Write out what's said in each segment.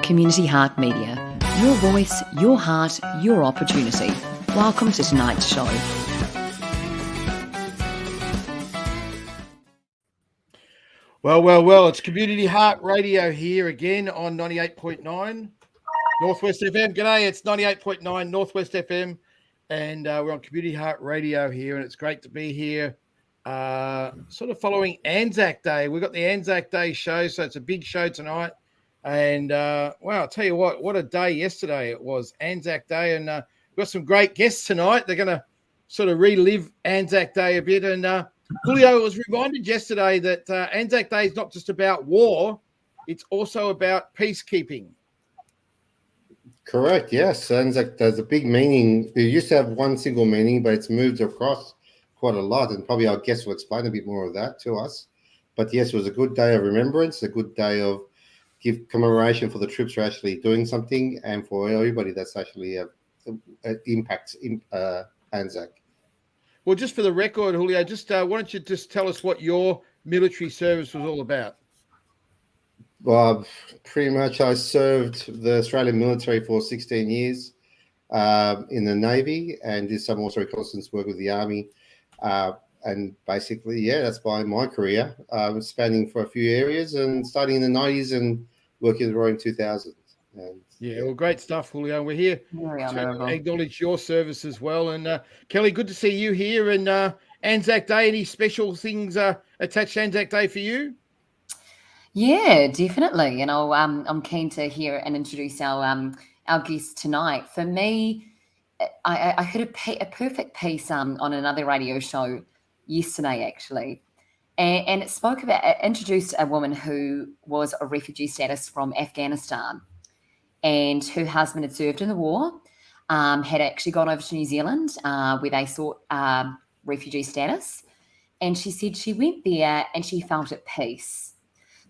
Community Heart Media. Your voice, your heart, your opportunity. Welcome to tonight's show. Well, it's Community Heart Radio here again on 98.9 Northwest FM. G'day, it's 98.9 Northwest FM, and we're on Community Heart Radio here, and it's great to be here sort of following Anzac Day. We've got the Anzac Day show, so it's a big show tonight. And, I'll tell you what a day yesterday it was, Anzac Day, and we've got some great guests tonight. They're going to sort of relive Anzac Day a bit, and Julio was reminded yesterday that Anzac Day is not just about war, it's also about peacekeeping. Correct, yes. Anzac has a big meaning. It used to have one single meaning, but it's moved across quite a lot, and probably our guests will explain a bit more of that to us. But yes, it was a good day of remembrance, a good day of give commemoration for the troops who are actually doing something, and for everybody that's actually impacts Anzac. Well, just for the record, Julio, why don't you just tell us what your military service was all about? Well, pretty much I served the Australian military for 16 years in the Navy, and did some also reconnaissance work with the Army. And basically, that's my career, spanning for a few areas and starting in the 90s and working the in 2000s. And, great stuff, Julio. We're here to acknowledge your service as well. And Kelly, good to see you here. And Anzac Day, any special things attached to Anzac Day for you? Yeah, definitely. And I'm keen to hear and introduce our guest tonight. For me, I heard a perfect piece on another radio show yesterday, actually, and it introduced a woman who was a refugee status from Afghanistan, and her husband had served in the war, had actually gone over to New Zealand where they sought refugee status, and she said she went there and she felt at peace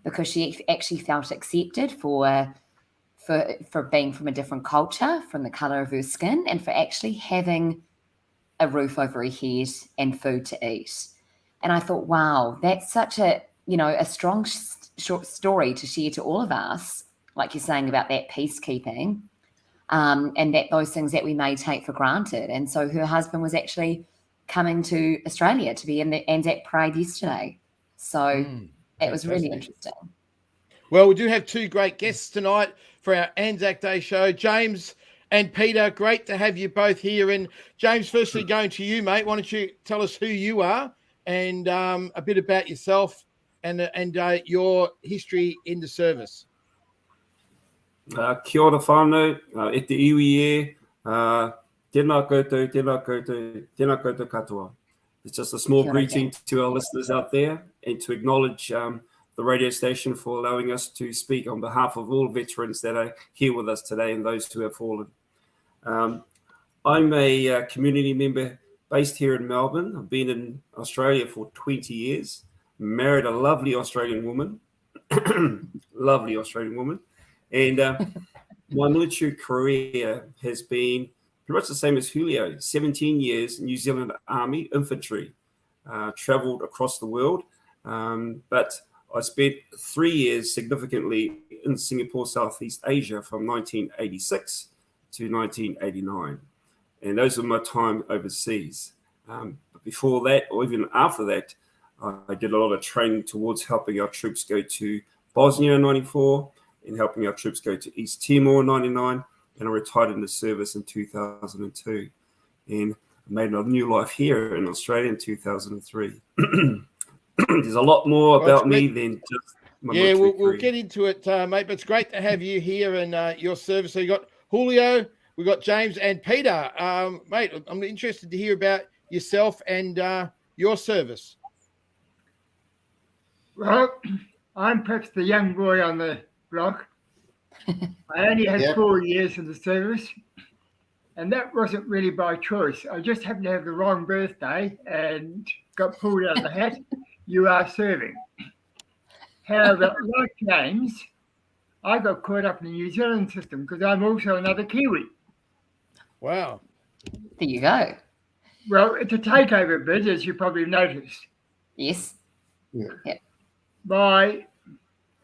because she actually felt accepted for being from a different culture, from the colour of her skin, and for actually having a roof over her head and food to eat. And I thought, wow, that's such a strong short story to share to all of us, like you're saying about that peacekeeping, and that those things that we may take for granted. And so her husband was actually coming to Australia to be in the Anzac Parade yesterday. So it was really interesting. Well, we do have two great guests tonight for our Anzac Day show, James and Peter. Great to have you both here. And James, firstly, going to you, mate. Why don't you tell us who you are and a bit about yourself and your history in the service? Kia ora whānau, e te iwi e, tēnā koutou katoa. It's just a small greeting to our listeners out there, and to acknowledge the radio station for allowing us to speak on behalf of all veterans that are here with us today and those who have fallen. I'm a community member based here in Melbourne. I've been in Australia for 20 years, married a lovely Australian woman, and my military career has been pretty much the same as Julio, 17 years New Zealand Army infantry, travelled across the world, but I spent 3 years significantly in Singapore, Southeast Asia from 1986 to 1989. And those were my time overseas. But before that, or even after that, I did a lot of training towards helping our troops go to Bosnia in 94 and helping our troops go to East Timor in 99. And I retired in the service in 2002. And I made a new life here in Australia in 2003. There's a lot more about me than just my military career. We'll get into it, mate, but it's great to have you here and your service. So you got Julio, we've got James and Peter. Mate, I'm interested to hear about yourself and your service. Well, I'm perhaps the young boy on the block. I only had 4 years in the service, and that wasn't really by choice. I just happened to have the wrong birthday and got pulled out of the hat. You are serving. However, like James, I got caught up in the New Zealand system because I'm also another Kiwi. Wow. There you go. Well, it's a takeover bid, as you probably noticed. Yes. Yeah. My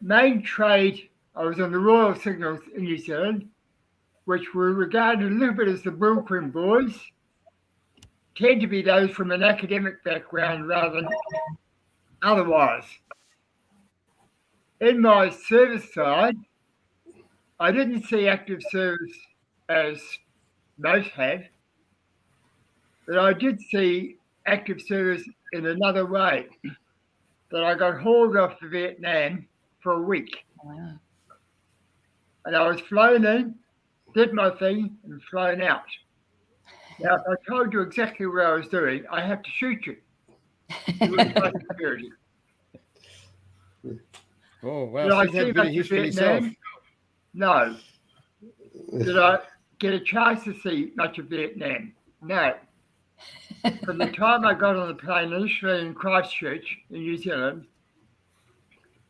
main trade I was on the Royal Signals in New Zealand, which were regarded a little bit as the Brooklyn boys, tend to be those from an academic background rather than otherwise. In my service side, I didn't see active service as most have, but I did see active service in another way, that I got hauled off to Vietnam for a week. Wow. And I was flown in, did my thing, and flown out. Now, if I told you exactly what I was doing, I have to shoot you. It was my security. Oh, wow. Did So I you have see a bit of much of history yourself. Vietnam? No. Did I get a chance to see much of Vietnam? No. From the time I got on the plane initially in Christchurch in New Zealand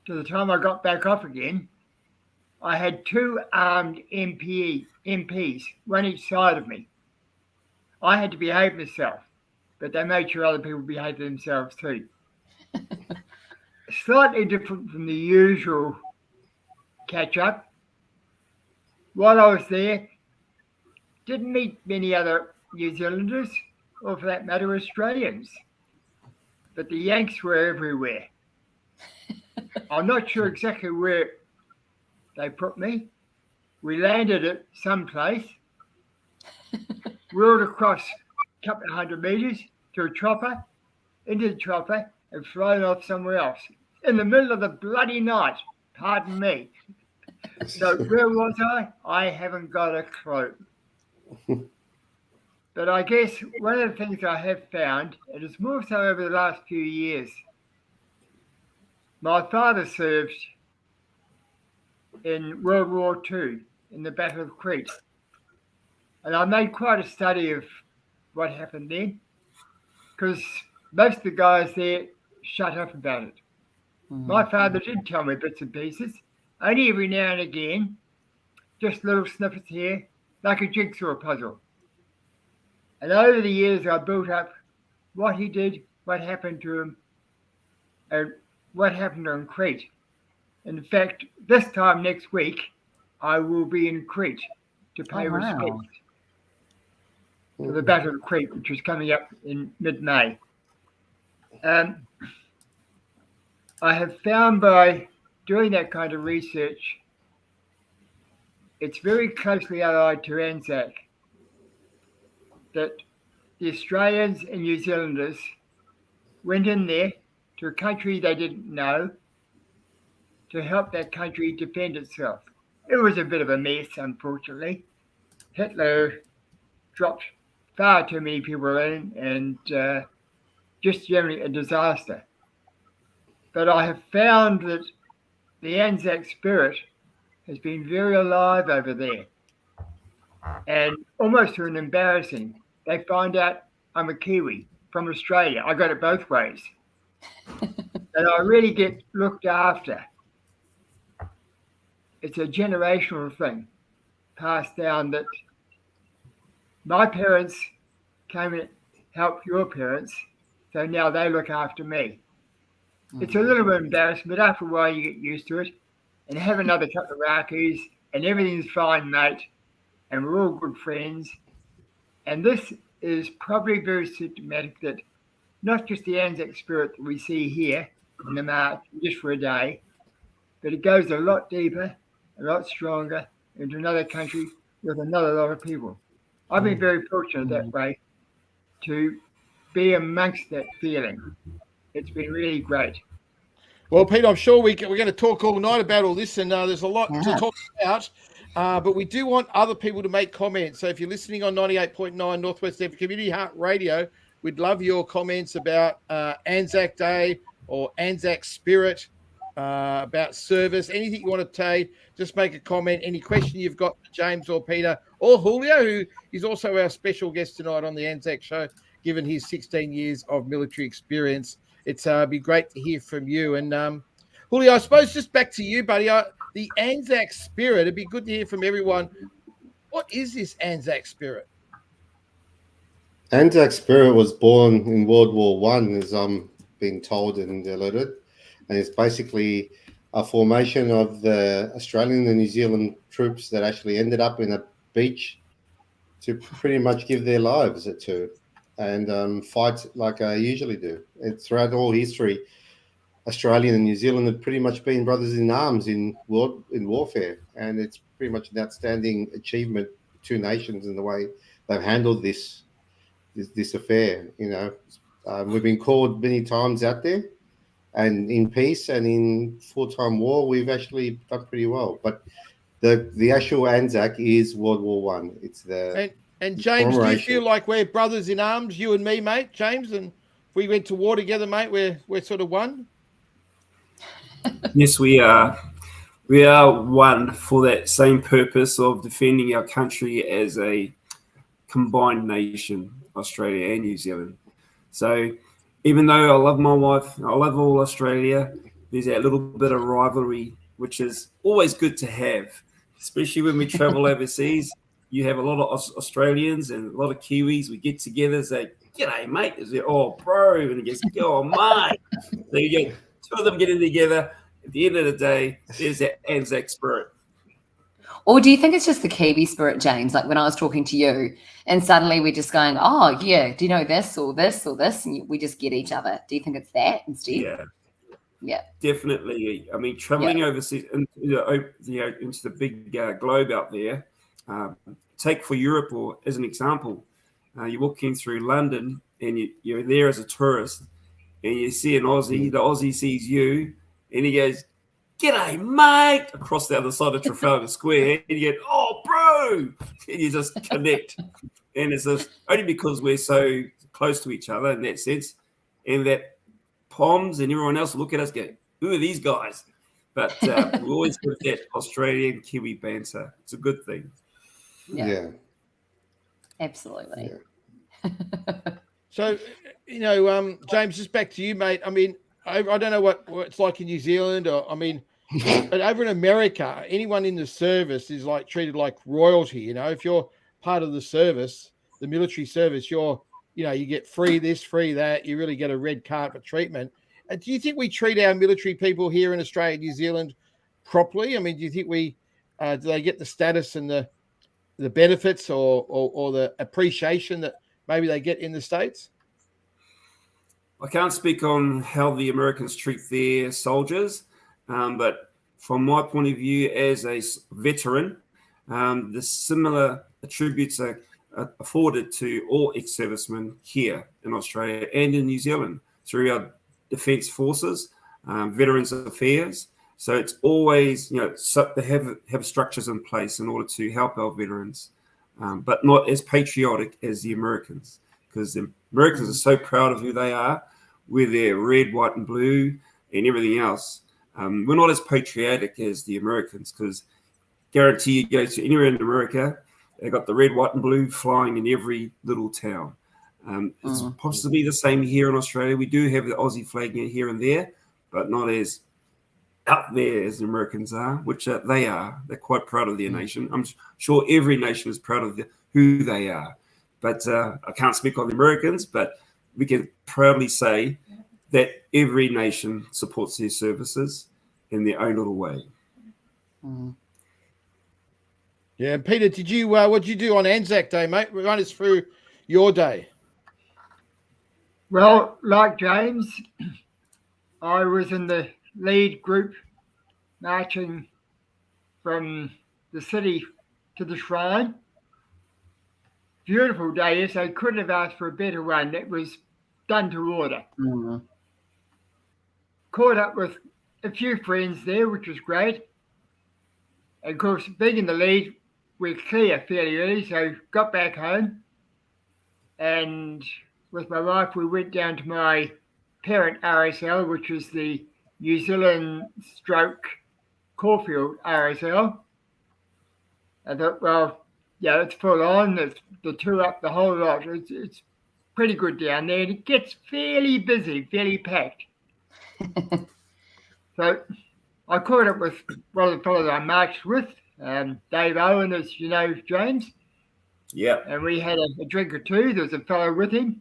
to the time I got back off again, I had 2 armed MPs, one each side of me. I had to behave myself, but they made sure other people behaved themselves too. Slightly different from the usual catch-up. While I was there, didn't meet many other New Zealanders, or for that matter, Australians. But the Yanks were everywhere. I'm not sure exactly where they put me. We landed at some place, wheeled across a couple of 100 metres to a chopper, into the chopper, and flown off somewhere else. In the middle of the bloody night, pardon me. So where was I? I haven't got a clue. But I guess one of the things I have found, and it's more so over the last few years, my father served in World War II in the Battle of Crete. And I made quite a study of what happened then, because most of the guys there shut up about it. My father did tell me bits and pieces, only every now and again, just little snippets here, like a jigsaw puzzle. And over the years, I built up what he did, what happened to him, and what happened on Crete. In fact, this time next week, I will be in Crete to pay respect to the Battle of Crete, which is coming up in mid-May. I have found by doing that kind of research, it's very closely allied to Anzac, that the Australians and New Zealanders went in there to a country they didn't know to help that country defend itself. It was a bit of a mess, unfortunately. Hitler dropped far too many people in, and just generally a disaster. But I have found that the Anzac spirit has been very alive over there. And almost to an embarrassing, they find out I'm a Kiwi from Australia. I got it both ways. And I really get looked after. It's a generational thing passed down, that my parents came and helped your parents, so now they look after me. It's a little bit embarrassing, but after a while you get used to it and have another couple of rakies and everything's fine, mate, and we're all good friends. And this is probably very symptomatic that not just the Anzac spirit that we see here in the march just for a day, but it goes a lot deeper, a lot stronger into another country with another lot of people. I've been very fortunate that way to be amongst that feeling. It's been really great. Well, Peter, I'm sure we're going to talk all night about all this, and there's a lot to talk about. But we do want other people to make comments. So if you're listening on 98.9 Northwest FM Community Heart Radio, we'd love your comments about Anzac Day or Anzac Spirit, about service, anything you want to say. Just make a comment. Any question you've got for James or Peter or Julio, who is also our special guest tonight on the Anzac show, given his 16 years of military experience. It's be great to hear from you. And Julio, I suppose just back to you, buddy. The Anzac spirit, it'd be good to hear from everyone. What is this Anzac spirit? Anzac spirit was born in World War I, as I'm being told and alluded. And it's basically a formation of the Australian and New Zealand troops that actually ended up in a beach to pretty much give their lives to and fight like I usually do. And throughout all history, Australia and New Zealand have pretty much been brothers in arms in warfare, and it's pretty much an outstanding achievement, two nations, in the way they've handled this affair. We've been called many times out there, and in peace and in full-time war, we've actually done pretty well. But the actual Anzac is World War One. It's the and James, do you feel like we're brothers in arms, you and me, mate, James? And if we went to war together, mate, we're sort of one. Yes, we are. We are one for that same purpose of defending our country as a combined nation, Australia and New Zealand. So even though I love my wife, I love all Australia, there's that little bit of rivalry, which is always good to have, especially when we travel overseas. You have a lot of Australians and a lot of Kiwis. We get together and say, "G'day, mate." They say, "Oh, bro," and it goes, "Oh, mate." So you get two of them getting together. At the end of the day, there's that Anzac spirit. Or do you think it's just the Kiwi spirit, James? Like when I was talking to you, and suddenly we're just going, "Oh, yeah, do you know this or this or this?" And we just get each other. Do you think it's that instead? Yeah, Definitely. I mean, traveling overseas into the big globe out there. Take for Europe, or as an example, you're walking through London and you're there as a tourist, and you see an Aussie. The Aussie sees you, and he goes, "G'day, mate," across the other side of Trafalgar Square, and you go, "Oh, bro," and you just connect. And it's just only because we're so close to each other in that sense, and that Poms and everyone else look at us, go, "Who are these guys?" But we always get that Australian Kiwi banter. It's a good thing. Yeah. Absolutely. Yeah. So, James, just back to you, mate. I mean, I don't know what it's like in New Zealand, but over in America, anyone in the service is like treated like royalty. If you're part of the service, the military service, you get free this, free that. You really get a red carpet treatment. And do you think we treat our military people here in Australia, New Zealand, properly? I mean, do you think do they get the status and the benefits or the appreciation that maybe they get in the States? I can't speak on how the Americans treat their soldiers, but from my point of view as a veteran, the similar attributes are afforded to all ex-servicemen here in Australia and in New Zealand through our Defence Forces, Veterans Affairs. So it's always, they have structures in place in order to help our veterans, but not as patriotic as the Americans, because the Americans are so proud of who they are with their red, white, and blue and everything else. We're not as patriotic as the Americans, because guarantee you go to anywhere in America, they got the red, white, and blue flying in every little town. It's possibly the same here in Australia. We do have the Aussie flag here and there, but not as out there as the Americans are, which they are. They're quite proud of their nation. I'm sure every nation is proud of who they are. But I can't speak on the Americans, but we can proudly say that every nation supports their services in their own little way. Yeah, Peter, what did you do on Anzac Day, mate? Run us through your day. Well, like James, I was in the lead group marching from the city to the shrine. Beautiful day, yes. I couldn't have asked for a better one. It was done to order. Caught up with a few friends there, which was great. And of course, being in the lead, we're clear fairly early, so got back home. And with my wife, we went down to my parent RSL, which is the New Zealand stroke Caulfield RSL. I thought, well, yeah, it's full on. It's the two up, the whole lot. It's pretty good down there. And it gets fairly busy, fairly packed. So I caught up with one of the fellows I marched with, Dave Owen, as you know, James. Yeah. And we had a drink or two. There was a fellow with him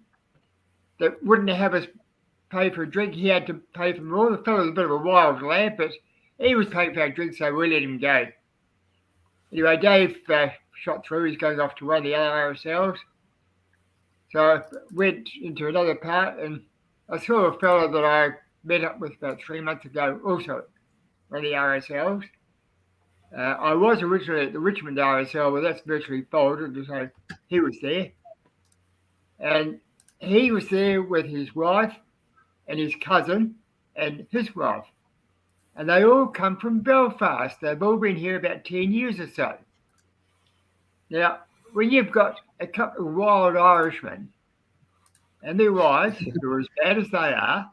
that wouldn't have us pay for a drink. He had to pay for more. The fellow was a bit of a wild lad, but he was paying for our drinks, so we let him go. Anyway, Dave shot through. He's going off to one of the other RSLs. So I went into another part, and I saw a fellow that I met up with about 3 months ago, also one of the RSLs. I was originally at the Richmond RSL, but that's virtually folded, so he was there. And he was there with his wife and his cousin and his wife. And they all come from Belfast. They've all been here about 10 years or so. Now, when you've got a couple of wild Irishmen and their wives, who are as bad as they are,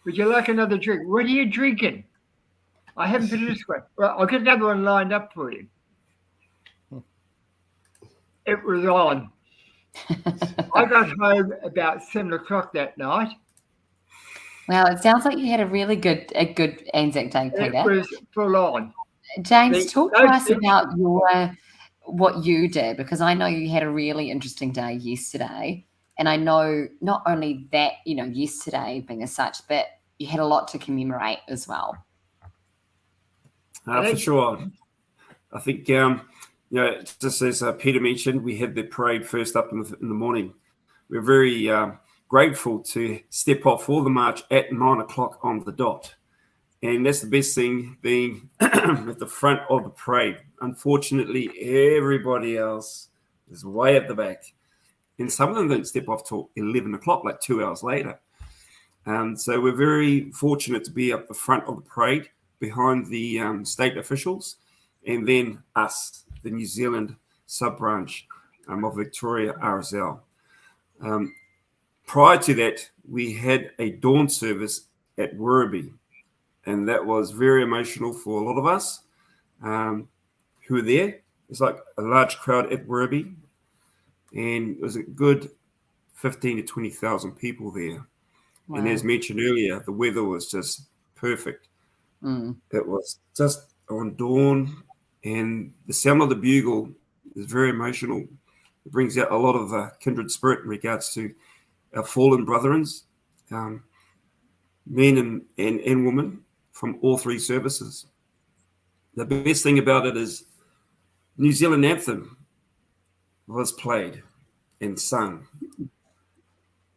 would you like another drink? What are you drinking? I haven't finished one. Well, I'll get another one lined up for you. It was on. I got home about 7 o'clock that night. Wow, it sounds like you had a really good Anzac Day, Peter. It was full on. James, talk to us about what you did, because I know you had a really interesting day yesterday, and I know not only that, yesterday being as such, but you had a lot to commemorate as well. For sure. I think, just as Peter mentioned, we had the parade first up in the morning. We're very grateful to step off for the march at 9 o'clock on the dot. And that's the best thing, being at the front of the parade. Unfortunately, everybody else is way at the back. And some of them don't step off till 11 o'clock, like 2 hours later. So we're very fortunate to be up the front of the parade, behind the state officials, and then us, the New Zealand sub-branch of Victoria RSL. Prior to that, we had a dawn service at Werribee, and that was very emotional for a lot of us who were there. It's like a large crowd at Werribee, and it was a good 15 to 20,000 people there. Wow. And as mentioned earlier, the weather was just perfect. It was just on dawn, and the sound of the bugle is very emotional. It brings out a lot of kindred spirit in regards to our fallen brethren, men and women from all three services. The best thing about it is New Zealand anthem was played and sung,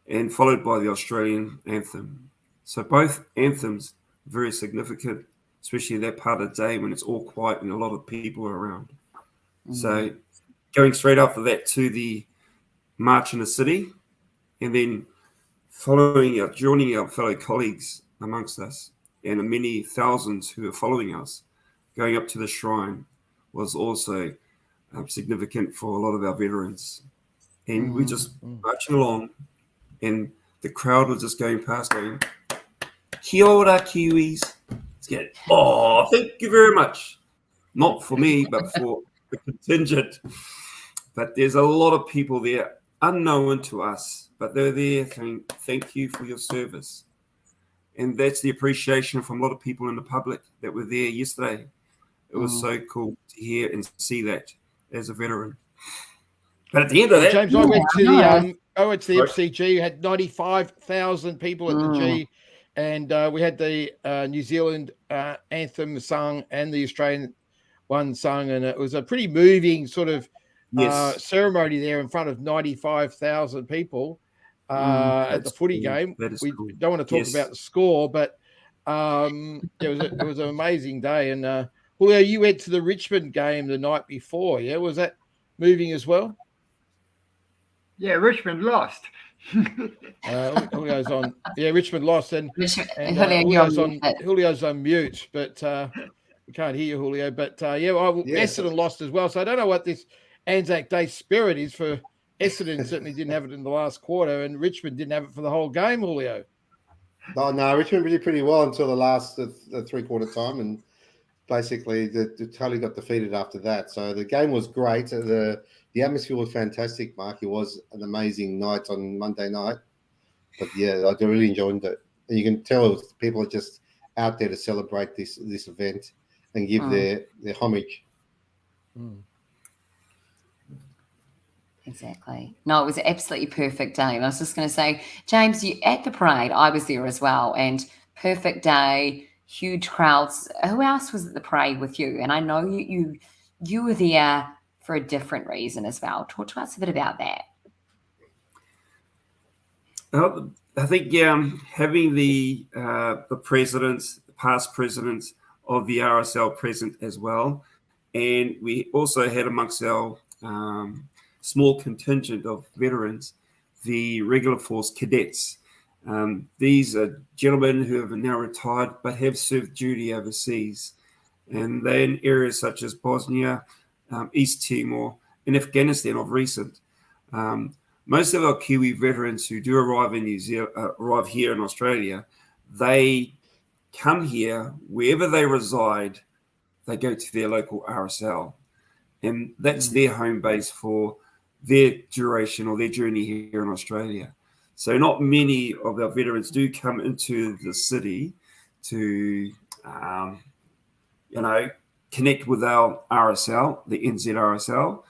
and followed by the Australian anthem. So both anthems very significant, especially that part of the day when it's all quiet and a lot of people are around. So going straight after that to the march in the city, and then joining our fellow colleagues amongst us, and the many thousands who are following us, going up to the shrine was also significant for a lot of our veterans. And we just marching along, and the crowd was just going past, going, "Kia ora, Kiwis." Let's get it. Oh, thank you very much. Not for me, but for the contingent. But there's a lot of people there, unknown to us, but they're there saying, "Thank you for your service." And that's the appreciation from a lot of people in the public that were there yesterday. It was so cool to hear and see that as a veteran. But at the end of that, James, I went to the FCG, had 95,000 people at the G, and we had the New Zealand anthem sung and the Australian one sung, and it was a pretty moving sort of ceremony there in front of 95,000 people at the footy game. We don't want to talk about the score, but it was an amazing day. And Julio, you went to the Richmond game the night before, yeah? Was that moving as well? Yeah, Richmond lost. Julio's on. Yeah, Richmond lost, and Julio's on mute, but we can't hear you, Julio. But Essendon lost as well. So I don't know what this Anzac Day spirit is for Essendon. Certainly didn't have it in the last quarter, and Richmond didn't have it for the whole game, Julio. No, Richmond did pretty well until the last three-quarter time, and basically the totally got defeated after that. So the game was great. The atmosphere was fantastic, Mark. It was an amazing night on Monday night. But yeah, I really enjoyed it. And you can tell people are just out there to celebrate this event and give their homage. Exactly. No, it was an absolutely perfect day. And I was just going to say, James, you at the parade, I was there as well, and perfect day. huge crowds. Who else was at the parade with you? And I know you were there for a different reason as well. Talk to us a bit about that. I think having the presidents, the past presidents of the RSL present as well, and we also had amongst our small contingent of veterans, the regular force cadets. These are gentlemen who have now retired but have served duty overseas, and they're in areas such as Bosnia, East Timor, and Afghanistan of recent. Most of our Kiwi veterans who do arrive in New Zealand, arrive here in Australia, they come here wherever they reside. They go to their local RSL, and that's their home base for their duration or their journey here in Australia. So not many of our veterans do come into the city to, connect with our RSL, the NZ RSL,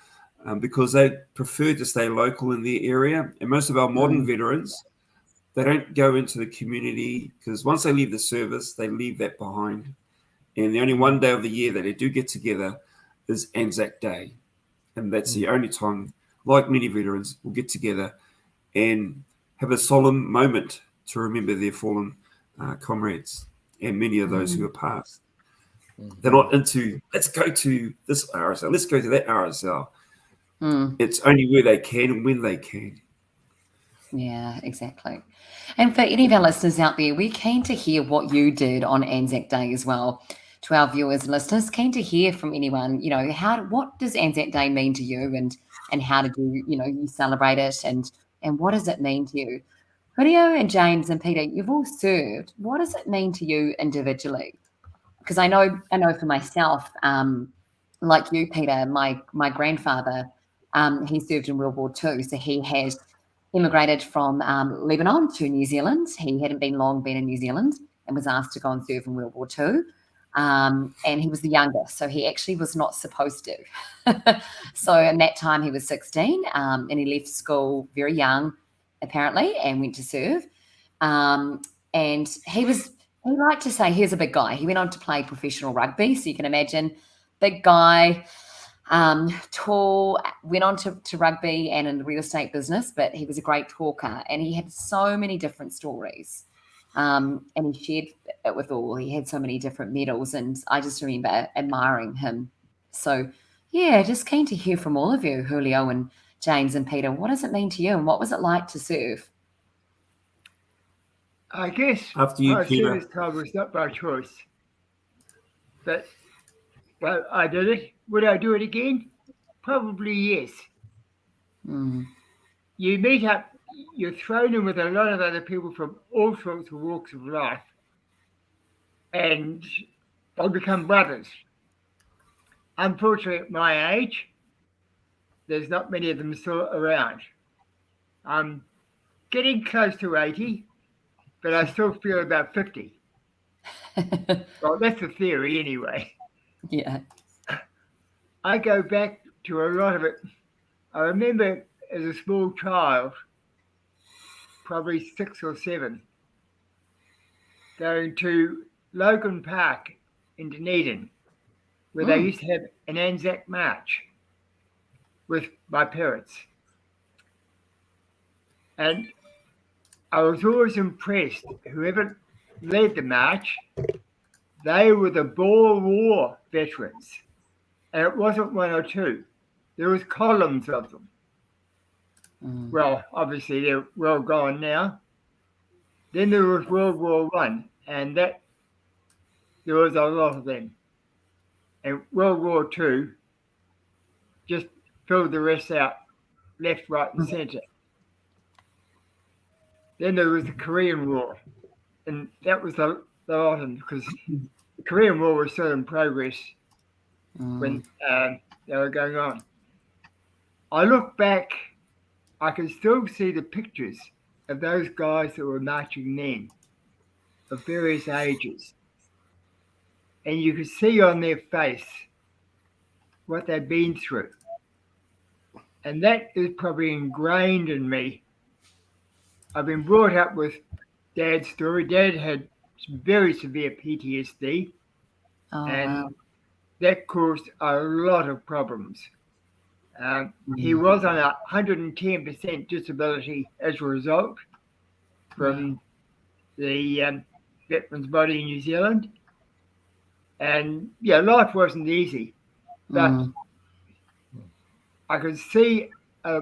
because they prefer to stay local in their area. And most of our modern veterans, they don't go into the community because once they leave the service, they leave that behind. And the only one day of the year that they do get together is Anzac Day. And that's the only time, like many veterans, will get together and have a solemn moment to remember their fallen comrades and many of those who are passed. They're not into, let's go to this RSL, let's go to that RSL. It's only where they can and when they can. Yeah, exactly. And for any of our listeners out there, we're keen to hear what you did on Anzac Day as well. To our viewers and listeners, keen to hear from anyone, what does Anzac Day mean to you, and how did you celebrate it, and what does it mean to you? Julio and James and Peter, you've all served. What does it mean to you individually? Because I know for myself, like you, Peter, my grandfather, he served in World War II, so he had immigrated from Lebanon to New Zealand. He hadn't been in New Zealand and was asked to go and serve in World War II. And he was the youngest, so he actually was not supposed to. So in that time he was 16, and he left school very young, apparently, and went to serve. And he liked to say he was a big guy. He went on to play professional rugby, so you can imagine, big guy, tall, went on to rugby and in the real estate business, but he was a great talker, and he had so many different stories. And he shared it with all. He had so many different medals, and I just remember admiring him. So, yeah, just keen to hear from all of you, Julio and James and Peter. What does it mean to you, and what was it like to serve? I guess After you, my Peter. service time was not by choice. But, well, I did it. Would I do it again? Probably yes. You meet up, you're thrown in with a lot of other people from all sorts of walks of life, and they become brothers. Unfortunately, at my age, there's not many of them still around. I'm getting close to 80, but I still feel about 50. Well, that's the theory anyway. Yeah. I go back to a lot of it. I remember as a small child, probably 6 or 7, going to Logan Park in Dunedin, where they used to have an Anzac march with my parents. And I was always impressed, whoever led the march, they were the Boer War veterans. And it wasn't 1 or 2. There was columns of them. Well, obviously they're well gone now. Then there was World War I, and that there was a lot of them. And World War II just filled the rest out, left, right, and centre. Then there was the Korean War, and that was the lot of them, because the Korean War was still in progress when they were going on. I look back, I can still see the pictures of those guys that were marching then, of various ages. And you could see on their face what they'd been through. And that is probably ingrained in me. I've been brought up with Dad's story. Dad had very severe PTSD, Oh, and wow. that caused a lot of problems. He was on 110% disability as a result from the veterans body in New Zealand. And yeah, life wasn't easy, but Mm. I could see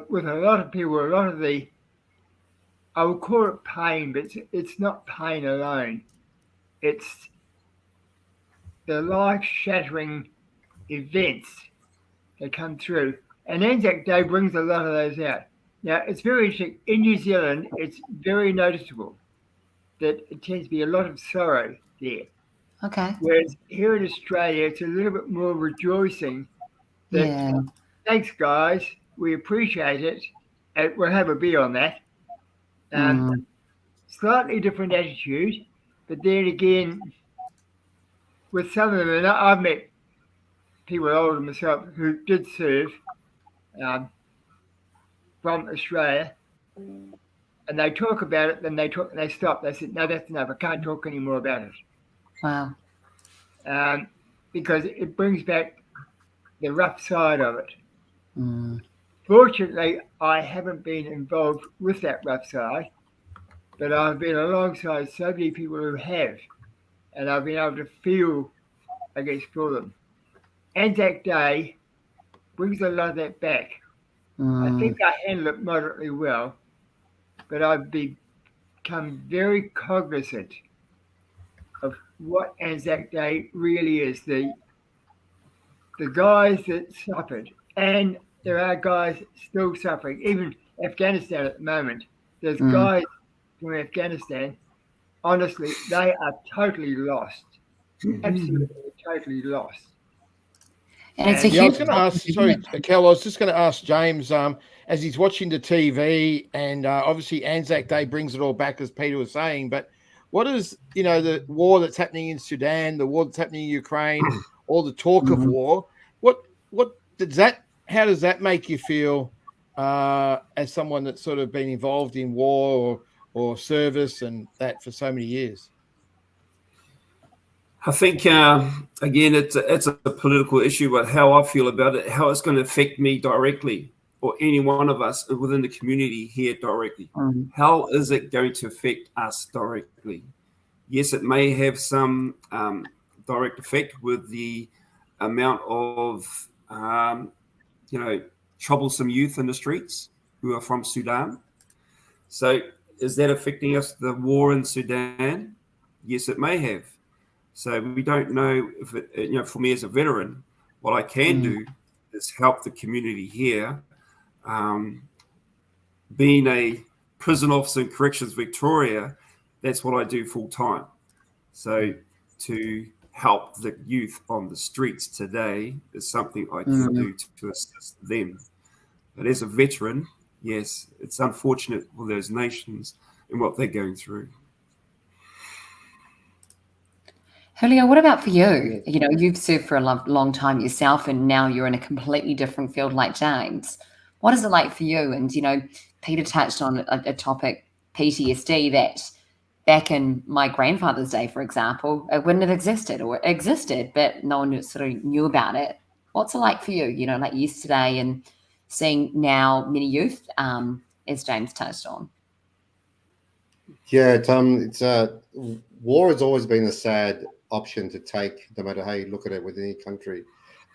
with a lot of people, a lot of the, I would call it pain, but it's not pain alone. It's the life-shattering events that come through. And Anzac Day brings a lot of those out. Now, it's very interesting. In New Zealand, it's very noticeable that it tends to be a lot of sorrow there. Okay. Whereas here in Australia, it's a little bit more rejoicing that, Yeah. thanks, guys, we appreciate it, and we'll have a beer on that. Slightly different attitude, but then again, with some of them, and I've met people older than myself who did serve from Australia, and they talk about it, then they stop. They said, no, that's enough. I can't talk anymore about it. Wow. Because it brings back the rough side of it. Mm. Fortunately, I haven't been involved with that rough side, but I've been alongside so many people who have, and I've been able to feel, I guess, for them. Anzac Day brings a lot of that back. I think I handle it moderately well, but I've become very cognizant of what Anzac Day really is. The guys that suffered, and there are guys still suffering, even Afghanistan at the moment. There's guys from Afghanistan, honestly, they are totally lost. Absolutely, totally lost. And it's a Yeah, I was huge going to ask, topic, sorry, isn't it? Kel, I was just going to ask James, as he's watching the TV, and obviously Anzac Day brings it all back, as Peter was saying, but what is, the war that's happening in Sudan, the war that's happening in Ukraine, all the talk of war, how does that make you feel as someone that's sort of been involved in war or service and that for so many years? I think, again, it's a political issue, but how I feel about it, how it's going to affect me directly or any one of us within the community here directly. How is it going to affect us directly? Yes, it may have some direct effect with the amount of, troublesome youth in the streets who are from Sudan. So is that affecting us, the war in Sudan? Yes, it may have. So we don't know if it, for me as a veteran, what I can do is help the community here. Being a prison officer in Corrections Victoria, that's what I do full time. So to help the youth on the streets today is something I can do to assist them. But as a veteran, yes, it's unfortunate for those nations and what they're going through. Julio, what about for you? You've served for a long time yourself, and now you're in a completely different field like James. What is it like for you? And, Peter touched on a topic, PTSD, that back in my grandfather's day, for example, it wouldn't have existed, or it existed, but no one sort of knew about it. What's it like for you, like yesterday and seeing now many youth, as James touched on? Yeah, Tom, war has always been a sad option to take, no matter how you look at it with any country.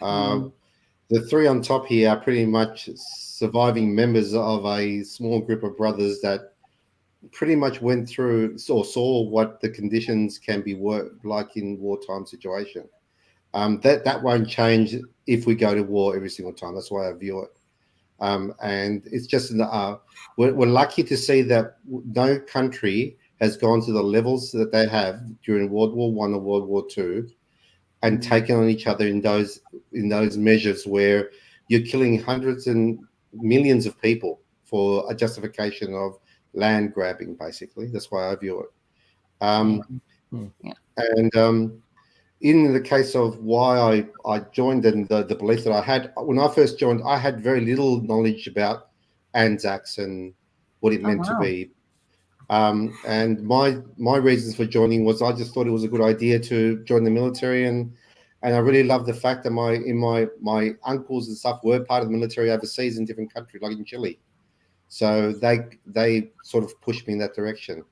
The three on top here are pretty much surviving members of a small group of brothers that pretty much went through or saw what the conditions can be like in wartime situation. That won't change if we go to war every single time. That's why I view it. And it's just we're lucky to see that no country has gone to the levels that they have during World War I or World War II and taken on each other in those measures where you're killing hundreds and millions of people for a justification of land grabbing, basically. That's why I view it. And in the case of why I joined and the belief that I had, when I first joined, I had very little knowledge about Anzacs and what it meant to be. And my reasons for joining was I just thought it was a good idea to join the military, and I really love the fact that my uncles and stuff were part of the military overseas in different countries, like in Chile. So they sort of pushed me in that direction.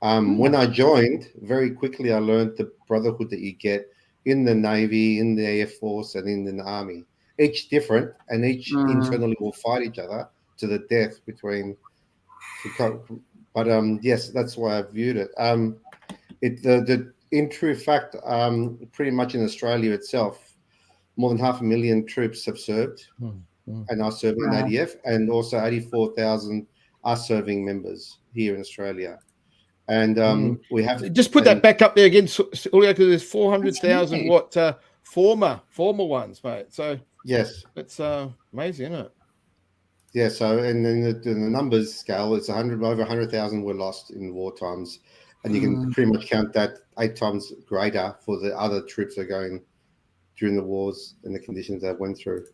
When I joined, very quickly I learned the brotherhood that you get in the Navy, in the Air Force, and in the Army. Each different, and each internally will fight each other to the death between. But yes, that's why I viewed it. In true fact, pretty much in Australia itself, more than 500,000 troops have served and are serving in ADF, and also 84,000 are serving members here in Australia. And we have just put that back up there again, because there's 400,000 former ones, mate. So yes, it's amazing, isn't it? Yeah. So and then the numbers scale, it's over 100,000 were lost in war times, and you can pretty much count that 8 times greater for the other troops that are going during the wars and the conditions they went through.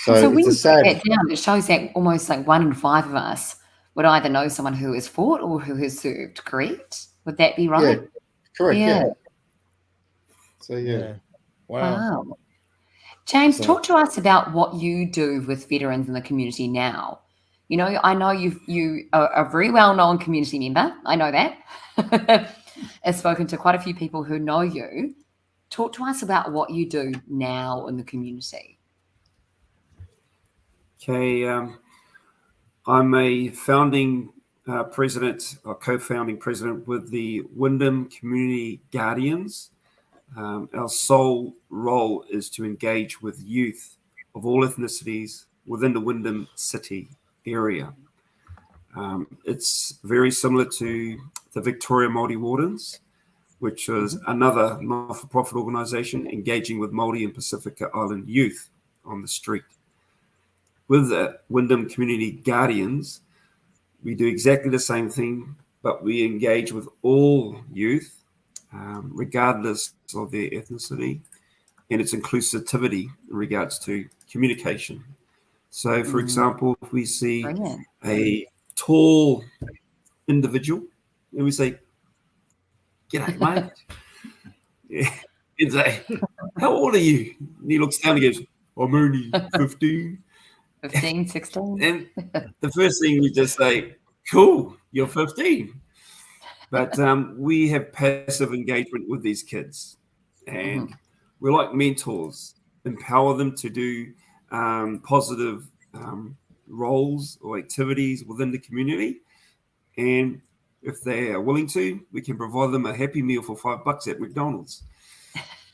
So when it's you a sad. break that down, it shows that almost like 1 in 5 of us would either know someone who has fought or who has served, correct? Would that be right? Yeah, correct. Yeah. So Yeah. Wow. James, talk to us about what you do with veterans in the community now. You know, I know you are a very well-known community member. I know that. I've spoken to quite a few people who know you. Talk to us about what you do now in the community. Okay, I'm a founding president, or co-founding president with the Wyndham Community Guardians. Our sole role is to engage with youth of all ethnicities within the Wyndham city area. It's very similar to the Victoria Māori Wardens, which is another not-for-profit organisation engaging with Māori and Pacifica Island youth on the street. With the Wyndham Community Guardians, we do exactly the same thing, but we engage with all youth, regardless of their ethnicity, and its inclusivity in regards to communication. So, for example, if we see a tall individual, and we say, "G'day, mate." He'd say, "How old are you?" And he looks down and goes, "I'm only 15. 15, 16. And the first thing we just say, "Cool, you're 15. But we have passive engagement with these kids, and we're like mentors, empower them to do positive roles or activities within the community. And if they are willing to, we can provide them a happy meal for $5 at McDonald's.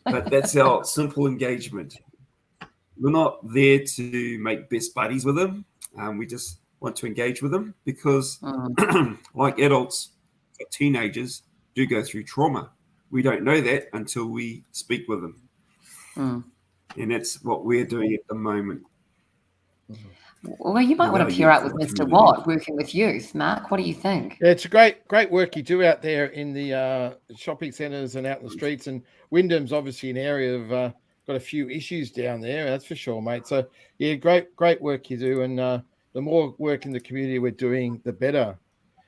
But that's our simple engagement. We're not there to make best buddies with them. We just want to engage with them because, like adults, teenagers do go through trauma. We don't know that until we speak with them. And that's what we're doing at the moment. Well, you might want to pair up with Mr. Watt working with youth. Mark, what do you think? Yeah, it's a great work you do out there in the shopping centres and out in the streets. And Wyndham's obviously an area of got a few issues down there, that's for sure, mate. So yeah, great work you do, and the more work in the community we're doing, the better.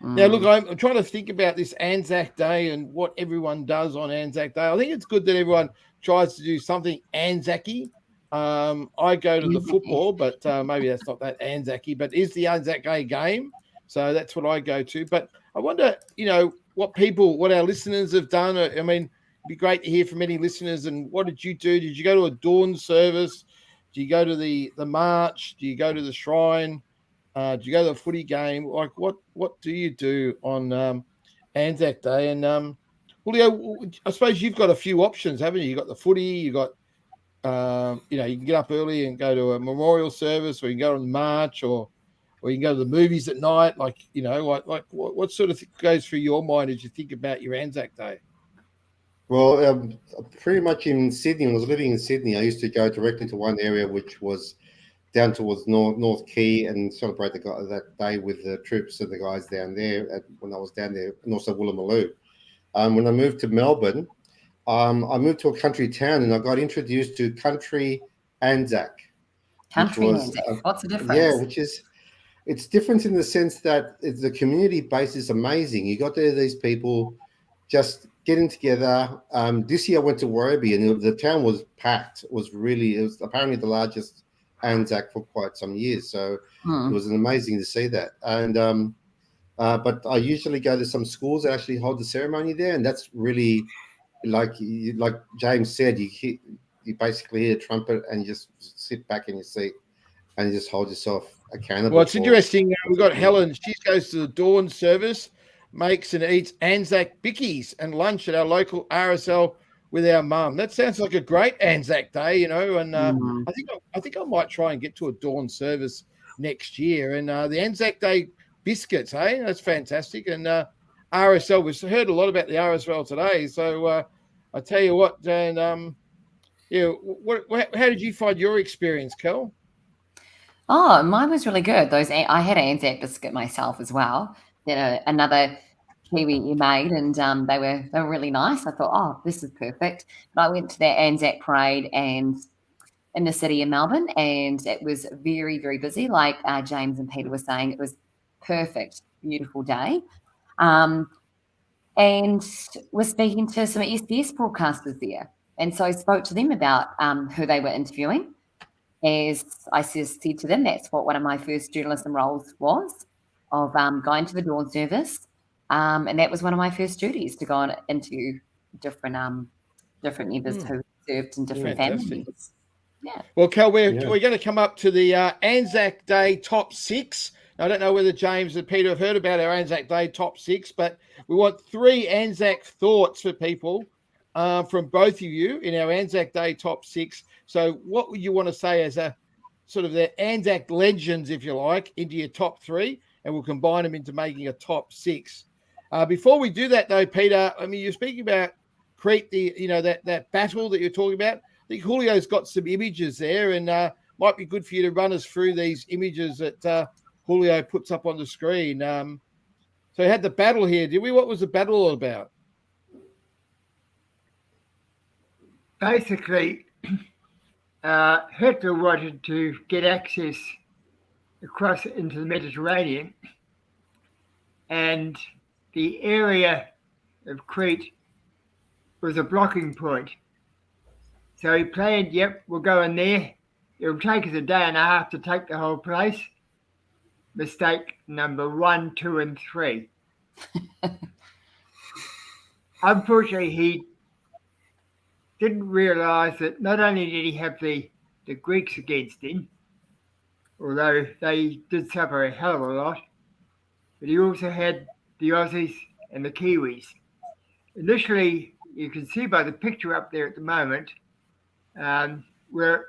Now, look, I'm trying to think about this Anzac Day and what everyone does on Anzac Day. I think it's good that everyone tries to do something Anzac-y. I go to the football, but maybe that's not that Anzac-y, but it's the Anzac Day game. So that's what I go to. But I wonder, what our listeners have done. I mean, it'd be great to hear from any listeners. And what did you do? Did you go to a dawn service? Do you go to the march? Do you go to the shrine? Do you go to the footy game? Like, what do you do on Anzac Day? And Julio, I suppose you've got a few options, haven't you? You got the footy. You got, you can get up early and go to a memorial service, or you can go on the march, or you can go to the movies at night. Like, what sort of goes through your mind as you think about your Anzac Day? Well, pretty much in Sydney. When I was living in Sydney, I used to go directly to one area, which was down towards North Quay, and celebrate that day with the troops and the guys down there when I was down there, and also Woolloomooloo. When I moved to Melbourne, I moved to a country town, and I got introduced to Country Anzac. Country Anzac. What's the difference? Yeah, which is it's different in the sense that the community base is amazing. You got these people just getting together. This year I went to Werribee and the town was packed. It was apparently the largest Anzac for quite some years. So it was amazing to see that. And but I usually go to some schools that actually hold the ceremony there, and that's really like James said, you basically hear a trumpet and you just sit back in your seat and you just hold yourself accountable. Well, it's interesting. We've got Helen. She goes to the dawn service, makes and eats Anzac bickies and lunch at our local RSL with our mum. That sounds like a great Anzac day, you know. And I think I might try and get to a dawn service next year. And the Anzac Day biscuits, hey, that's fantastic. And RSL, we've heard a lot about the RSL today. So I tell you what, and how did you find your experience, Kel? Oh, mine was really good. I had an Anzac biscuit myself as well. Another Kiwi you made, and they were really nice. I thought, oh, this is perfect. But I went to that Anzac parade and in the city of Melbourne, and it was very, very busy. Like James and Peter were saying, it was perfect, beautiful day. And was speaking to some SBS broadcasters there, and so I spoke to them about who they were interviewing. As I said to them, that's what one of my first journalism roles was, of going to the dawn service, and that was one of my first duties, to go and interview different members who served in different families. Yeah. Well, Kel, we're going to come up to the Anzac Day top 6. I don't know whether James and Peter have heard about our Anzac Day top 6, but we want 3 Anzac thoughts for people from both of you in our Anzac Day top 6. So what would you want to say as a sort of the Anzac legends, if you like, into your top 3, and we'll combine them into making a top 6. Before we do that, though, Peter, I mean, you're speaking about Crete, that battle that you're talking about. I think Julio's got some images there, and might be good for you to run us through these images that Julio puts up on the screen. So we had the battle here, did we? What was the battle all about? Basically, Hitler wanted to get access across into the Mediterranean, and the area of Crete was a blocking point. So he planned, we'll go in there. It'll take us a day and a half to take the whole place. Mistake number 1, 2, and 3. Unfortunately, he didn't realise that not only did he have the Greeks against him, although they did suffer a hell of a lot, but he also had the Aussies and the Kiwis. Initially, you can see by the picture up there at the moment, where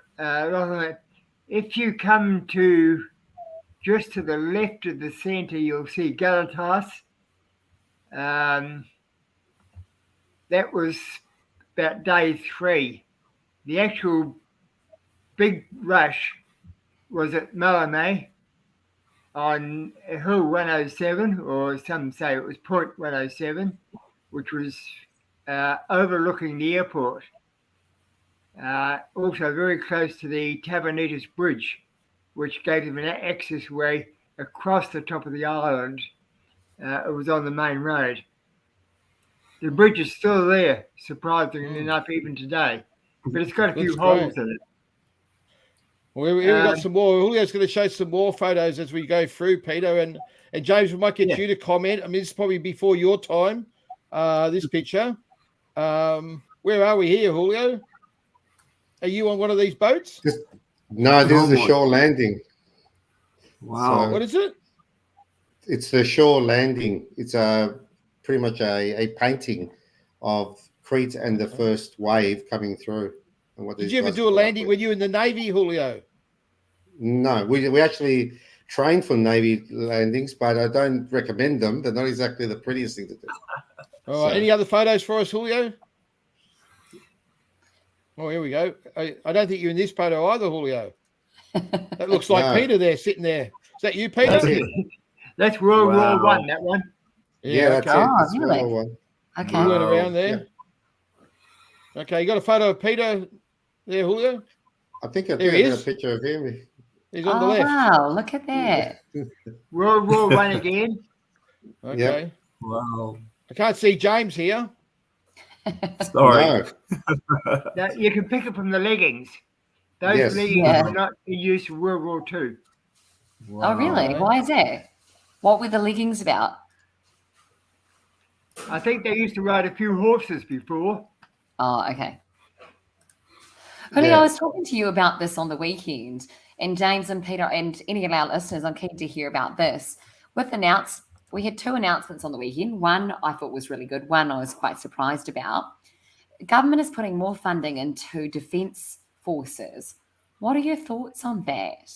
if you come to just to the left of the centre, you'll see Galatas. That was about day 3. The actual big rush was at Malame on Hill 107, or some say it was Point 107, which was overlooking the airport. Also very close to the Tavernita's Bridge, which gave them an access way across the top of the island. It was on the main road. The bridge is still there, surprisingly enough, even today. But it's got a few holes in it. Well, we've got some more. Julio's going to show some more photos as we go through, Peter. And James, we might get you to comment. I mean, this is probably before your time, this picture. Where are we here, Julio? Are you on one of these boats? No, this is the shore landing. Wow. So, what is it? It's the shore landing. It's pretty much a painting of Crete and the first wave coming through. And what did you ever do a landing? Were you in the Navy, Julio? No, we actually trained for Navy landings, but I don't recommend them. They're not exactly the prettiest thing to do. All right. Any other photos for us, Julio? Oh, here we go. I don't think you're in this photo either, Julio. That looks like Peter there, sitting there. Is that you, Peter? That's World War One, that one. Yeah, that's it. That's really? World War One. Okay. You went around there. Yeah. Okay, you got a photo of Peter there, Julio? I think I did a picture of him. He's on the Oh, left. wow. Look at that. World War One again. Okay. Wow. I can't see James here. Sorry. No. Now, you can pick it from the leggings. Those Yes. leggings Yeah. were not in use for World War II. Oh, really? Wow. Why is that? What were the leggings about? I think they used to ride a few horses before. Oh, okay. Julio, Yeah. I was talking to you about this on the weekend, and James and Peter and any of our listeners, I'm keen to hear about this. We had 2 announcements on the weekend. One I thought was really good. One I was quite surprised about. Government is putting more funding into defence forces. What are your thoughts on that?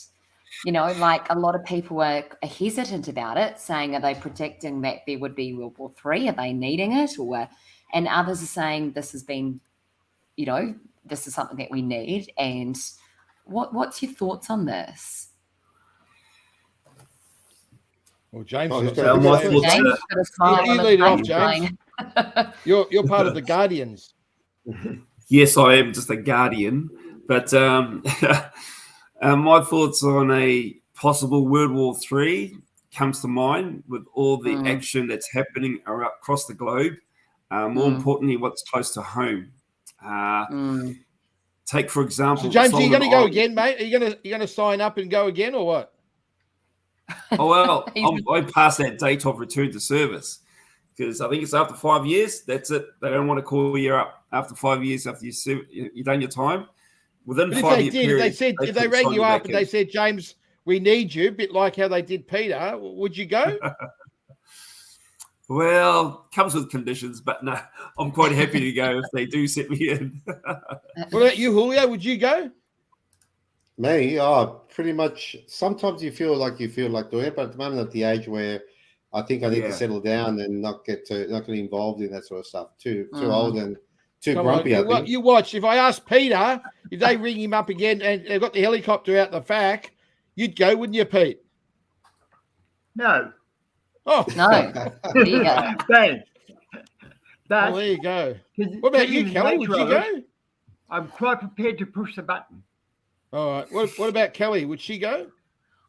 You know, like a lot of people are hesitant about it, saying, are they predicting that there would be World War III? Are they needing it? And others are saying this has been, you know, this is something that we need. And what's your thoughts on this? Well, James, Oh, has he's got got something my to say. thoughts. James, got a smile You on his lead it off, face James. going, You're part of the Guardians. Yes, I am just a guardian. But my thoughts on a possible World War III comes to mind with all the action that's happening across the globe. More importantly, what's close to home. Take, for example, So, James, are you going to Solomon go Islands. again, mate? Are you going to sign up and go again, or what? Oh, well, I passed that date of return to service because I think it's after 5 years. That's it. They don't want to call you up after 5 years after you've done your time. Within But if 5 they year did, period, if they could rang sign you up back and in. they said, James, we need you, a bit like how they did Peter, would you go? Well, comes with conditions, but no, I'm quite happy to go if they do set me in. What about you, Julio? Would you go? Me, pretty much. Sometimes you feel like doing it, but at the moment, at the age where I think I need to settle down and not get involved in that sort of stuff. Too old and too Come grumpy. on, I think. you watch. If I ask Peter, if they ring him up again and they've got the helicopter out the back, you'd go, wouldn't you, Pete? No. Oh, No. There you go. Bang. well, there you go. What about you, Kelly? Would you go? I'm quite prepared to push the button. All right. What about Kelly? Would she go?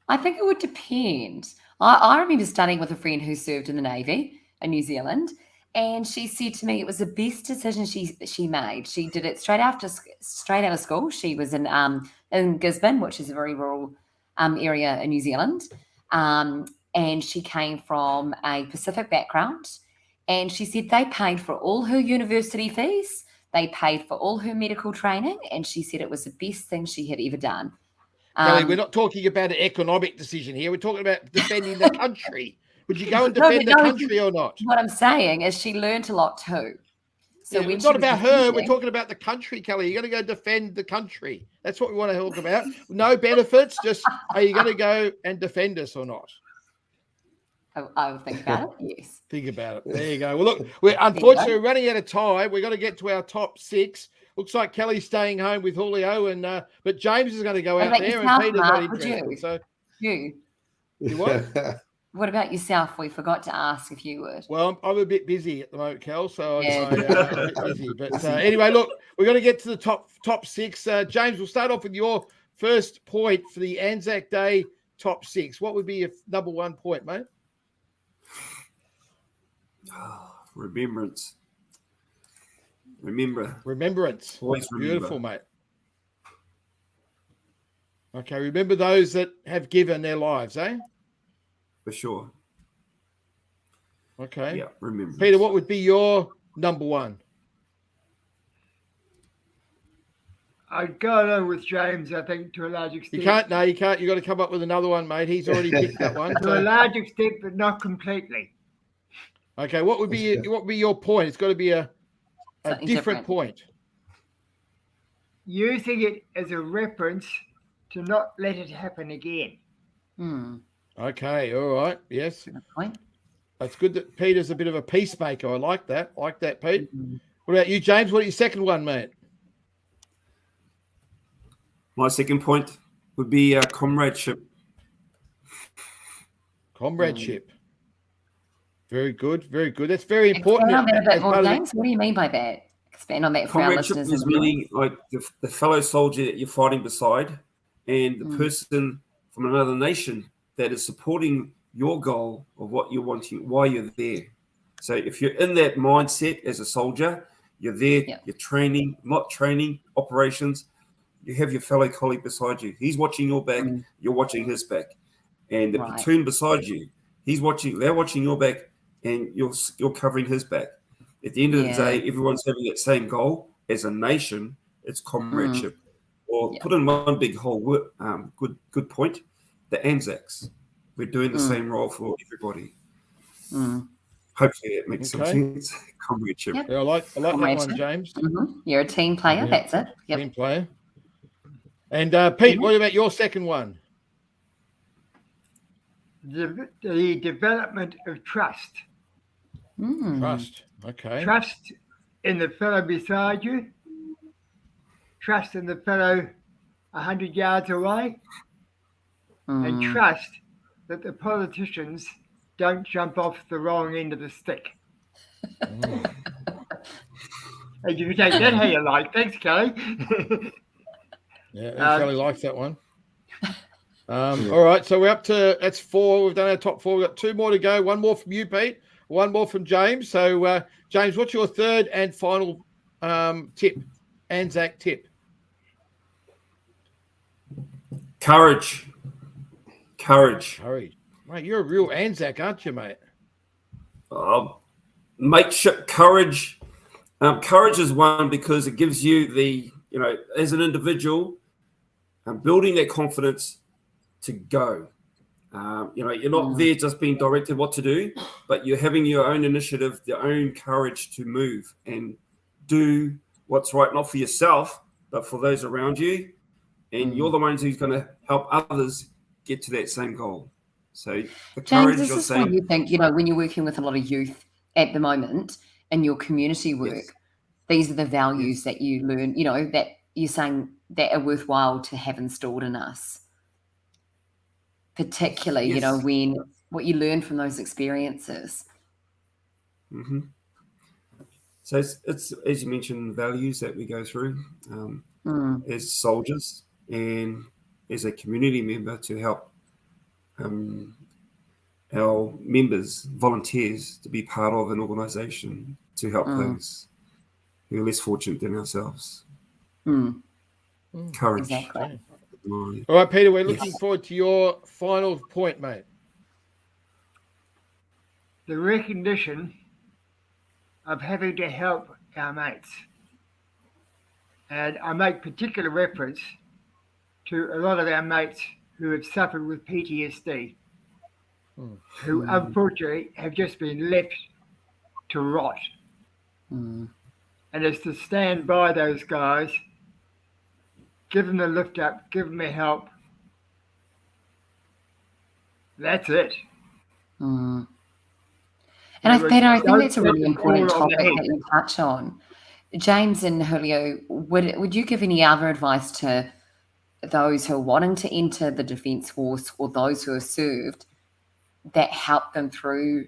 I think it would depend. I remember studying with a friend who served in the Navy in New Zealand, and she said to me it was the best decision she made. She did it straight out of school. She was in Gisborne, which is a very rural area in New Zealand, and she came from a Pacific background. And she said they paid for all her university fees. They paid for all her medical training, and she said it was the best thing she had ever done. Kelly, we're not talking about an economic decision here. We're talking about defending the country. Would you go and defend the country or not? What I'm saying is she learned a lot too. So Yeah, when it's she not was about her. We're defending- talking about the country, Kelly. You're going to go defend the country. That's what we want to talk about. No benefits. Just are you going to go and defend us or not? I would think about it. Yes. Think about it. There you go. Well, look, we're unfortunately running out of time. We've got to get to our top 6. Looks like Kelly's staying home with Julio, and but James is going to go What out about there, and yourself, Peter's Mark? not Would interested. you? So You. you what? What about yourself? We forgot to ask if you would. Well, I'm a bit busy at the moment, Kel, so Yeah. I'm a bit busy. But anyway, look, we're going to get to the top 6. James, we'll start off with your first point for the Anzac Day top 6. What would be your number 1 point, mate? Remembrance. Remembrance. Always remember. Beautiful, mate. Okay, remember those that have given their lives, eh? For sure. Okay. Yeah, remembrance. Peter, what would be your number 1? I'd go along with James, I think, to a large extent. You can't. No, you can't. You've got to come up with another one, mate. He's already picked that one. To a large extent, but not completely. Okay, what would be your point? It's got to be a Something different point. Using it as a reference to not let it happen again. Okay, all right. Yes. Good point. That's good that Peter's a bit of a peacemaker. I like that. Pete. What about you, James? What are your second one, mate? My second point would be comradeship. Comradeship. Very good. Very good. That's very important. Expand on that a bit as more, part of the- James. What do you mean by that? Expand on that for our Comradeship listeners. is meaning like the fellow soldier that you're fighting beside, and the person from another nation that is supporting your goal of what you're wanting, why you're there. So if you're in that mindset as a soldier, you're there, you're training, not training, operations, you have your fellow colleague beside you. He's watching your back, you're watching his back. And the platoon beside you, they're watching your back, and you're covering his back. At the end of the day, everyone's having that same goal. As a nation, it's comradeship. Or put in one big whole good point, the Anzacs. We're doing the same role for everybody. Hopefully it makes some sense. Comradeship. Yeah, I like that one, James. You're a team player, that's it. Team player. And Pete, what about your second one? The development of trust. Trust. Okay. Trust in the fellow beside you. Trust in the fellow 100 yards away. And trust that the politicians don't jump off the wrong end of the stick. And you can take that how you like. Thanks, Kelly. Kelly likes that one. All right, so we're up to, that's 4. We've done our top 4. We've got 2 more to go. 1 more from you, Pete. 1 more from James. So, James, what's your third and final tip? Anzac tip. Courage. Mate, you're a real Anzac, aren't you, mate? Make sure courage. Courage is one because it gives you as an individual, building that confidence to go. You're not there just being directed what to do, but you're having your own initiative, your own courage to move and do what's right, not for yourself, but for those around you. And you're the ones who's going to help others get to that same goal. So the courage, James, is this what you think, when you're working with a lot of youth at the moment in your community work, these are the values that you learn, that you're saying that are worthwhile to have installed in us, particularly, when what you learn from those experiences. So it's as you mentioned, values that we go through as soldiers and as a community member to help our members, volunteers, to be part of an organisation to help those who are less fortunate than ourselves. Courage. Exactly. All right, Peter, we're looking forward to your final point, mate. The recognition of having to help our mates. And I make particular reference to a lot of our mates who have suffered with PTSD, who unfortunately have just been left to rot. And it's to stand by those guys, give them a lift up, give them a help. That's it. And Peter, I think that's a really important topic that you touch on. James and Julio, would you give any other advice to those who are wanting to enter the Defence Force or those who are served that help them through,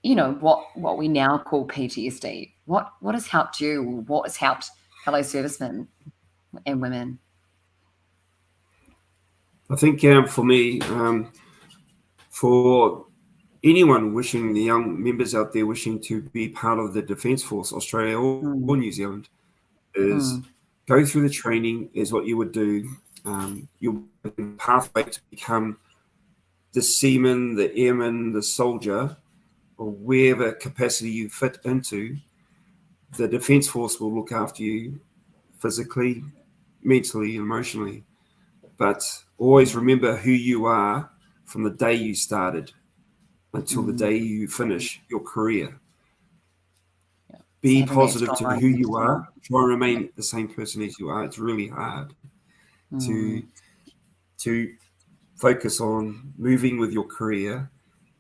what we now call PTSD? What has helped you? What has helped fellow servicemen and women? I think for me, for anyone wishing, the young members out there wishing to be part of the Defence Force, Australia or New Zealand, is go through the training is what you would do. Your pathway to become the seaman, the airman, the soldier, or wherever capacity you fit into, the Defence Force will look after you physically, mentally, emotionally. But always remember who you are from the day you started until the day you finish your career. Be positive to who you are. Try and remain the same person as you are. It's really hard to focus on moving with your career.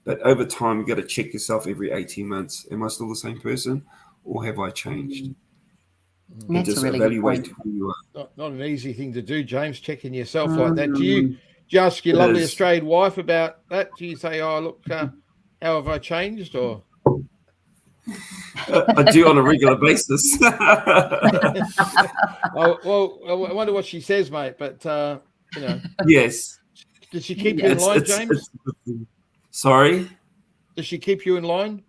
But over time, you've got to check yourself every 18 months. Am I still the same person or have I changed? That's just a really evaluate good point. who you are. Not an easy thing to do, James, checking yourself like that. Do you ask your lovely Australian wife about that? Do you say, oh, look, how have I changed? Or I do on a regular basis. well, I wonder what she says, mate. But Yes. Did she keep you in line, James? Sorry? Does she keep you in line?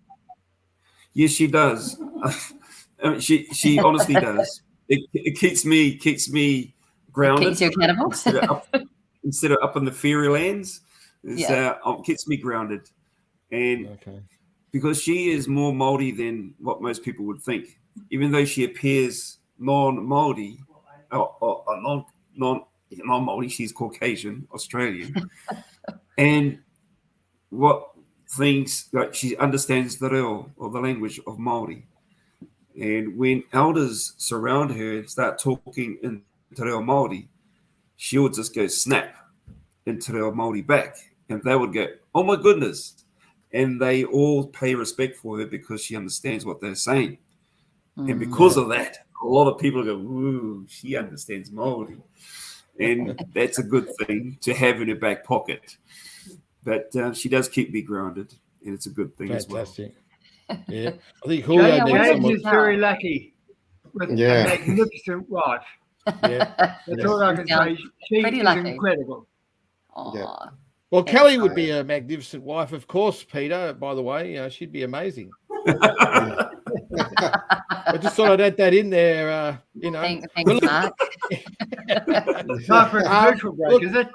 Yes, she does. She honestly does. It keeps me grounded. Keeps you accountable. Instead of up in the fairy lands, it keeps me grounded. And because she is more Māori than what most people would think, even though she appears non-Māori, or non-Māori, she's Caucasian, Australian. And what things, like she understands the reo, or the language of Māori. And when elders surround her and start talking in te reo Māori, she would just go snap into reo Māori back. And they would go, oh my goodness. And they all pay respect for her because she understands what they're saying. And because of that, a lot of people go, ooh, she understands Māori. And that's a good thing to have in her back pocket. But she does keep me grounded, and it's a good thing as well. Fantastic. Yeah. I think Julio needs James someone. is very lucky with a magnificent wife. Yeah. That's all I can say. She is lucky. incredible. Aw. Well, Kelly would be a magnificent wife, of course, Peter, by the way. She'd be amazing. I just thought I'd add that in there, Thanks, Mark. Not for a commercial break, is it?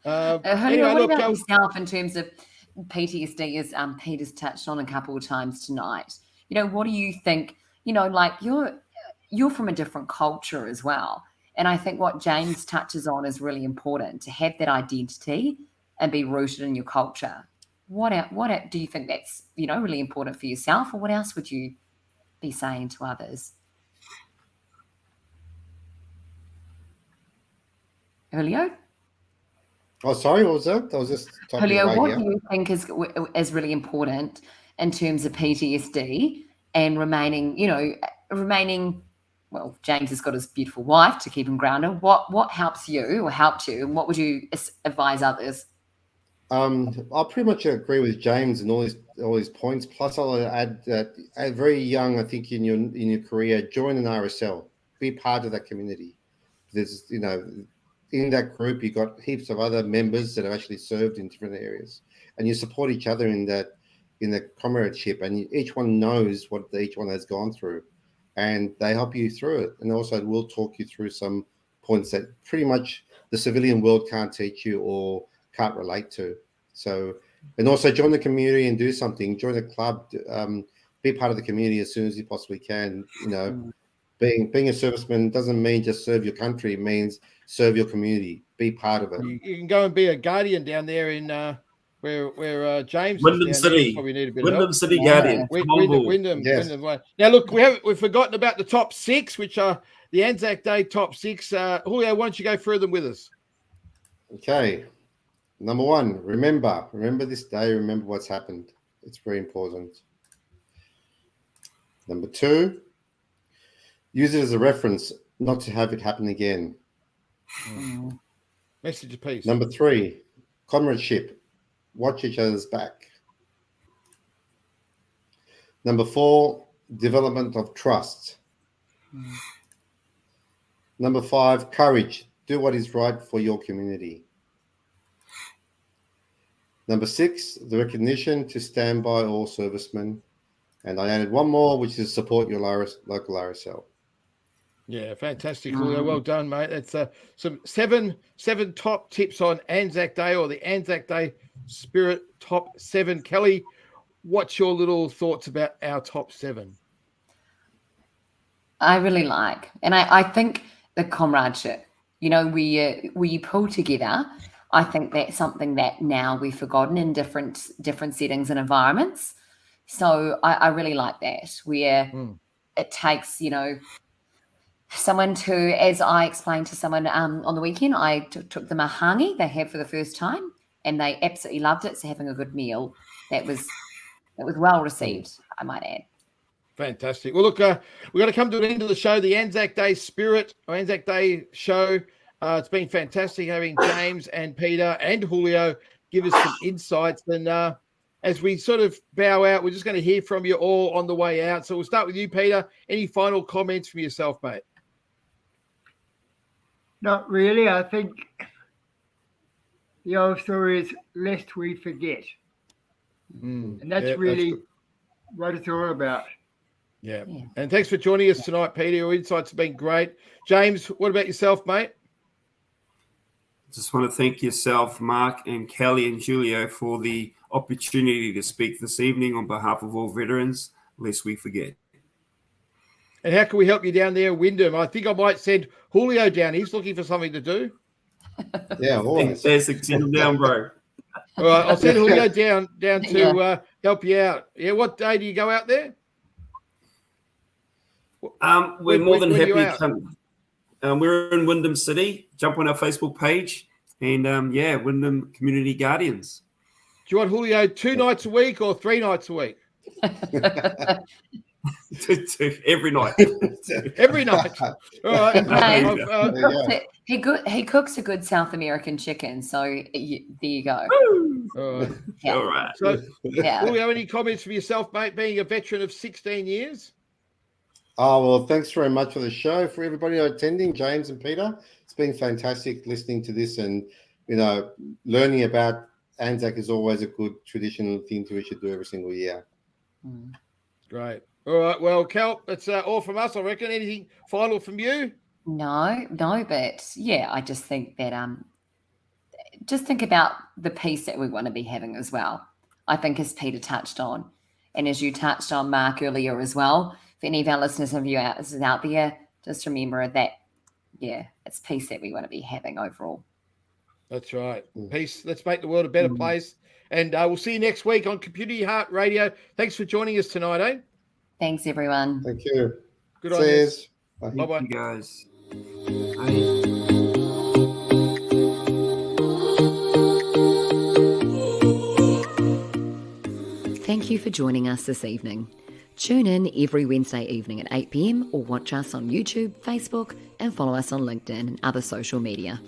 Julio, what about yourself in terms of PTSD, as Peter's touched on a couple of times tonight? What do you think? Like you're from a different culture as well. And I think what James touches on is really important, to have that identity and be rooted in your culture. What do you think that's, really important for yourself, or what else would you be saying to others? Julio? Oh, sorry, what was that? I was just talking Julio, what do you think is really important in terms of PTSD and remaining, well, James has got his beautiful wife to keep him grounded. What helps you or helped you, and what would you advise others? I'll pretty much agree with James and all his points. Plus, I'll add that very young, I think, in your career, join an RSL, be part of that community. There's, in that group, you've got heaps of other members that have actually served in different areas, and you support each other in the comradeship, and each one knows what each one has gone through, and they help you through it. And also, we'll talk you through some points that pretty much the civilian world can't teach you or can't relate to. So, and also join the community and do something. Join a club, be part of the community as soon as you possibly can. Being a serviceman doesn't mean just serve your country. It means serve your community. Be part of it. You can go and be a guardian down there in where James Wyndham is down City. There. Probably need a bit Wyndham of help. City Guardian. Wyndham. Yes. Wyndham. Now look, we've forgotten about the top six, which are the Anzac Day top six. Julio, why don't you go through them with us? Okay. Number one, remember this day. Remember what's happened. It's very important. Number two, use it as a reference, not to have it happen again. Message of peace. Number three, comradeship. Watch each other's back. Number four, development of trust. Number five, courage. Do what is right for your community. Number six, the recognition to stand by all servicemen. And I added one more, which is support your local RSL. Yeah, fantastic, Julio. Well done, mate. That's some seven top tips on Anzac Day, or the Anzac Day Spirit top 7. Kelly, what's your little thoughts about our top 7? I really like, and I think the comradeship. We pull together. I think that's something that now we've forgotten in different settings and environments. So I really like that, where it takes, someone to, as I explained to someone on the weekend, I took them a hangi they had for the first time, and they absolutely loved it. So having a good meal, that was well received, I might add. Fantastic. Well, look, we're going to come to an end of the show, the Anzac Day Spirit, or Anzac Day show. It's been fantastic having James and Peter and Julio give us some insights. And as we sort of bow out, we're just going to hear from you all on the way out. So we'll start with you, Peter. Any final comments from yourself, mate? Not really. I think the old story is lest we forget. And that's really what it's all about. Yeah. And thanks for joining us tonight, Peter. Your insights have been great. James, what about yourself, mate? Just want to thank yourself, Mark, and Kelly and Julio for the opportunity to speak this evening on behalf of all veterans, lest we forget. And how can we help you down there, Wyndham? I think I might send Julio down. He's looking for something to do. Yeah, always. Fantastic. Send him down, bro. All right, I'll send Julio down to help you out. Yeah, what day do you go out there? We're more than when happy you to out? come. We're in Wyndham City. Jump on our Facebook page and Wyndham Community Guardians. Do you want Julio 2 nights a week or 3 nights a week? Every night. Every night. All right. Hey, he cooks a good South American chicken, so there you go. All right. Yeah. All right. So, Yeah. Julio, any comments from yourself, mate, being a veteran of 16 years? Oh, well, thanks very much for the show. For everybody attending, James and Peter, it's been fantastic listening to this and, learning about Anzac is always a good traditional thing we should do every single year. Great. All right. Well, Cal, that's all from us, I reckon. Anything final from you? No, but yeah, I just think that just think about the peace that we want to be having as well. I think as Peter touched on, and as you touched on, Mark, earlier as well, if any of our listeners and viewers out there, just remember that, it's peace that we want to be having overall. That's right. Peace. Let's make the world a better place. And we'll see you next week on Community Heart Radio. Thanks for joining us tonight, eh? Thanks, everyone. Thank you. Good on you. Bye. Bye-bye. You guys. Bye. Thank you for joining us this evening. Tune in every Wednesday evening at 8 p.m. or watch us on YouTube, Facebook, and follow us on LinkedIn and other social media.